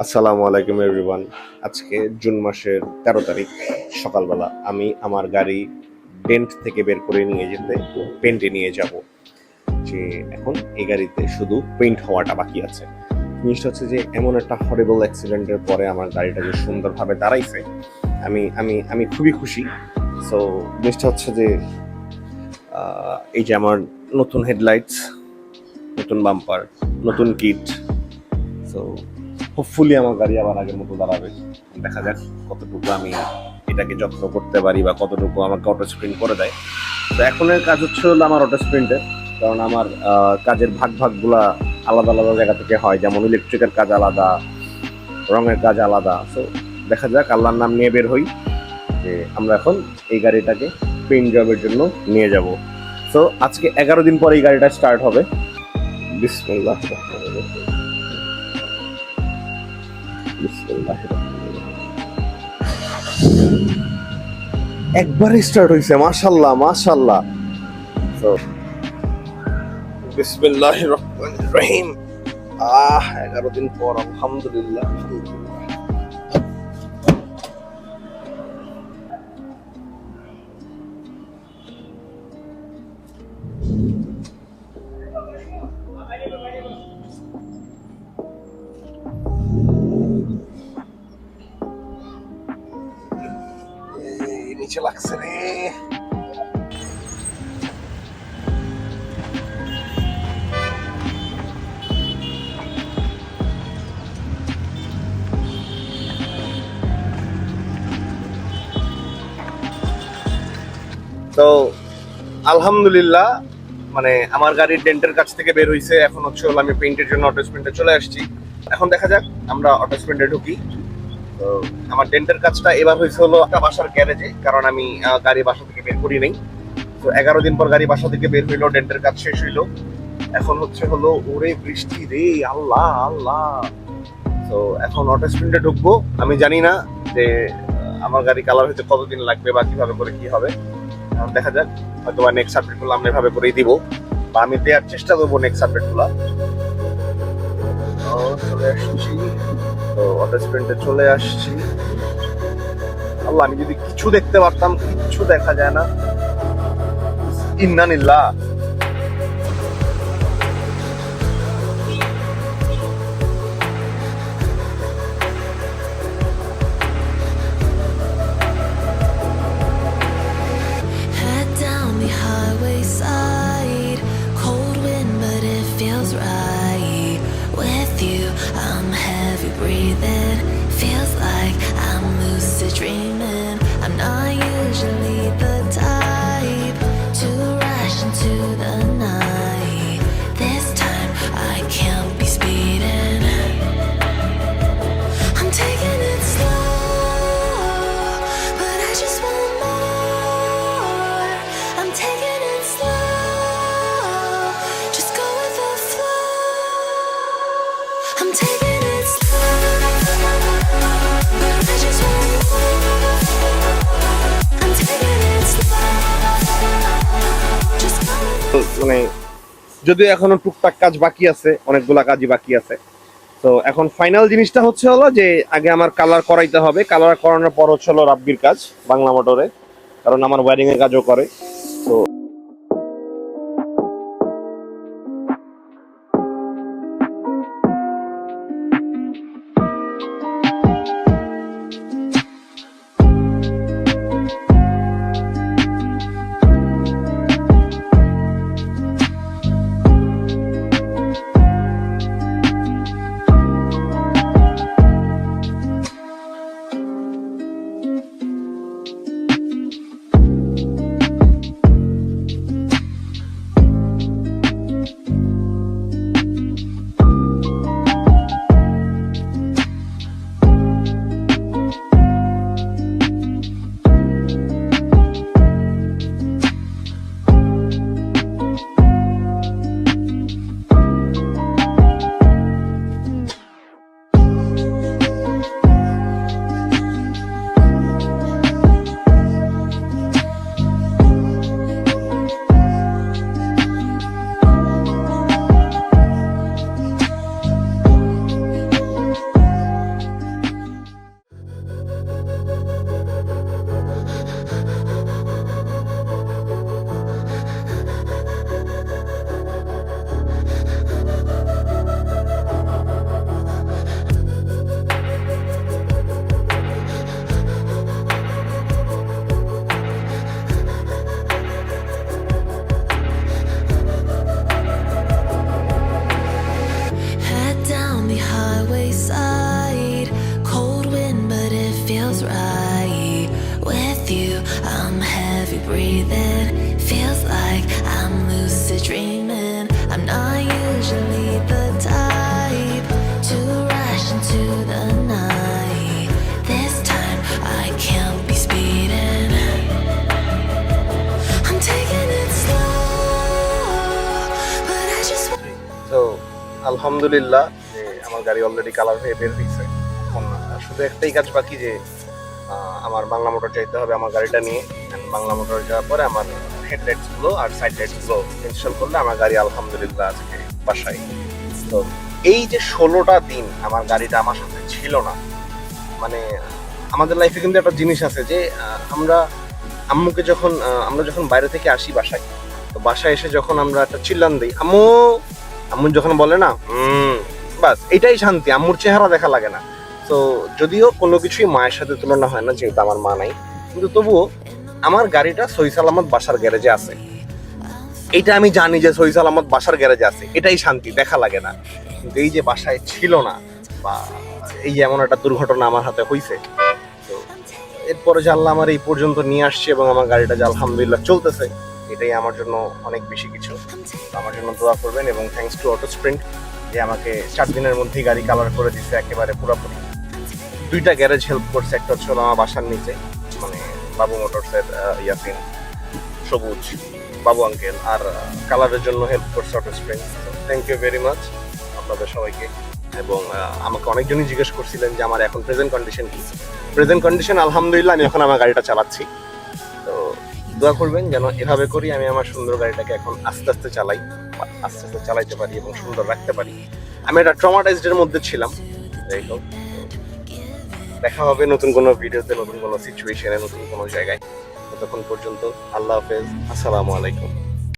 আসসালামু আলাইকুম এভরিওয়ান। আজকে জুন মাসের ১৩ তারিখ সকালবেলা আমি আমার গাড়ি ডেন্ট থেকে বের করে নিয়ে যেতে পেন্টে নিয়ে যাব। যে এখন এই গাড়িতে শুধু পেইন্ট হওয়াটা বাকি আছে। জিনিসটা হচ্ছে যে এমন একটা হরিবল অ্যাক্সিডেন্টের পরে আমার গাড়িটা যে সুন্দরভাবে দাঁড়াইছে, আমি আমি আমি খুবই খুশি। সো জিনিসটা হচ্ছে যে এই যে আমার নতুন হেডলাইটস, নতুন বাম্পার, নতুন কিট। সো হোপফুলি আমার গাড়ি আবার আগের মতো দাঁড়াবে। দেখা যাক কতটুকু আমি এটাকে যত্ন করতে পারি বা কতটুকু আমাকে অটো স্প্রিন্ট করে দেয়। তো এখনের কাজ হচ্ছে হলো আমার অটো স্প্রিন্টের, কারণ আমার কাজের ভাগগুলা আলাদা আলাদা জায়গা থেকে হয়, যেমন ইলেকট্রিকের কাজ আলাদা, রঙের কাজ আলাদা। সো দেখা যাক, আল্লাহর নাম নিয়ে বের হই যে আমরা এখন এই গাড়িটাকে পেইন্ট জবের জন্য নিয়ে যাব। সো আজকে 11 দিন পরে এই গাড়িটা স্টার্ট হবে। বিসমিল্লাহ বিসমিল্লাহ, একবারে স্টার্ট হয়েছে। মাশাআল্লাহ মাশাআল্লাহ। তো বিসমিল্লাহির রহমানির রহিম। 11 দিন পর আলহামদুলিল্লাহ আলহামদুলিল্লাহ। নিচে লাগছে রে। তো আলহামদুলিল্লাহ, মানে আমার গাড়ির ডেন্টের কাছ থেকে বের হয়েছে। এখন হচ্ছে হলো আমি পেইন্টের জন্য অটো স্প্রিন্টে চলে আসছি। এখন দেখা যাক আমরা অটো স্প্রিন্টে ঢুকি। তো আমার ডেন্টের কাজটা এবার হয়েছে হলো একটা বাসার গ্যারেজে, কারণ আমি গাড়ি বাসা থেকে বের করি নাই। তো 11 দিন পর গাড়ি বাসা থেকে বের হইলো, ডেন্টের কাজ শেষ হইলো। এখন হচ্ছে হলো ওরে বৃষ্টি রে, আল্লাহ আল্লাহ। তো এখন অটো স্প্রিন্টে ঢুকবো। আমি জানি না যে আমার গাড়ি কালার হইতে কতদিন লাগবে বা কিভাবে করে কি হবে। দেখা যাক, হয়তো বা নেক্সট আপডেট গুলো আমরা এভাবে করেই দিব, বা আমি দেওয়ার চেষ্টা করবো নেক্সট আপডেট গুলা। চলে আসছি, তো অটো স্প্রিন্টে চলে আসছি। আল্লাহ, আমি যদি কিছু দেখতে পারতাম, কিছু দেখা যায় না। ইন্নানিল্লাহ। Head down the highway side, cold wind but it feels right. With you, I'm heavy breathing. Feels like I'm lucid dreaming. I'm not usually the type to rush into the night. This time I can't be speeding. I'm taking it slow, but I just want more. I'm taking it slow, just go with the flow. I'm taking it slow, but I just want more. I'm taking it slow, just go with the মানে যদিও এখনো টুকটাক কাজ বাকি আছে, অনেকগুলা কাজই বাকি আছে। তো এখন ফাইনাল জিনিসটা হচ্ছে হলো যে আগে আমার কালার করাইতে হবে। কালার করানোর পর হচ্ছে হলো রাব্বির কাজ বাংলা মোটরে, কারণ আমার ওয়্যারিং এর কাজও করে। তো I'm heavy breathing. Feels like I'm lucid dreaming. I'm not usually the type to rush into the night. This time I can't be speeding. I'm taking it slow, but I just তো আলহামদুলিল্লাহ যে আমার গাড়ি already colour হয়ে বের হয়েছে। এখন শুধু একটাই কাজ বাকি যে আমার বাংলা মোটর যাইতে হবে আমার গাড়িটা নিয়ে। And বাংলা মোটর যাওয়ার পরে আমার হেডলাইটস গুলো আর সাইড লাইটস গুলো ইনস্টল করলে আমার গাড়ি আলহামদুলিল্লাহ আজকে বাসায়। তো এই যে 16টা দিন আমার গাড়িটা আমার সাথে ছিল না, মানে আমাদের লাইফে কিন্তু একটা জিনিস আছে যে আমরা আম্মুকে যখন আমরা যখন বাইরে থেকে আসি বাসায়, তো বাসায় এসে যখন আমরা একটা চিল্লান দিই আম্মু, আম্মু যখন বলে না বাস এটাই শান্তি, আম্মুর চেহারা দেখা লাগে না। তো যদিও কোনো কিছুই মায়ের সাথে তুলনা হয় না, যেহেতু আমার মা নাই, কিন্তু তবুও আমার গাড়িটা সহি সালামত বাসার গ্যারেজে আছে। এইটা আমি জানি যে সহি সালামত বাসার গ্যারেজে আছে, এটাই শান্তি, দেখা লাগে না। কিন্তু এই যে বাসায় ছিল না, বা এই যে এমন একটা দুর্ঘটনা আমার হাতে হয়েছে, তো এরপরে যে আল্লাহ আমার এই পর্যন্ত নিয়ে আসছে এবং আমার গাড়িটা যে আলহামদুলিল্লাহ চলতেছে, এটাই আমার জন্য অনেক বেশি কিছু। আমার জন্য দোয়া করবেন এবং থ্যাঙ্কস টু অটো স্প্রিন্ট যে আমাকে 4 দিনের মধ্যেই গাড়ি কালার করে দিচ্ছে একেবারে পুরোপুরি। 2টা গ্যারেজ হেল্প করছে, একটা হচ্ছে আমার বাসার নিচে, মানে বাবু মোটরসের ইয়াসিন, সবুজ বাবু আঙ্কেল, আর কালারের জন্য হেল্প করছে auto sprint. Thank you very much আপনাদের সবাইকে। এবং আমাকে অনেকজনই জিজ্ঞেস করছিলেন যে আমার এখন প্রেজেন্ট কন্ডিশন কি। প্রেজেন্ট কন্ডিশন আলহামদুলিল্লাহ আমি এখন আমার গাড়িটা চালাচ্ছি। তো দোয়া করবেন যেন এভাবে করি আমি আমার সুন্দর গাড়িটাকে এখন আস্তে আস্তে চালাই, আস্তে আস্তে চালাইতে পারি এবং সুন্দর রাখতে পারি। আমি একটা ট্রমাটাইজডের মধ্যে ছিলাম। যাই হোক, দেখা হবে নতুন কোনো ভিডিওতে, নতুন কোনো সিচুয়েশনে, নতুন কোনো জায়গায়। ততক্ষণ পর্যন্ত আল্লাহ হাফেজ, আসসালামু আলাইকুম।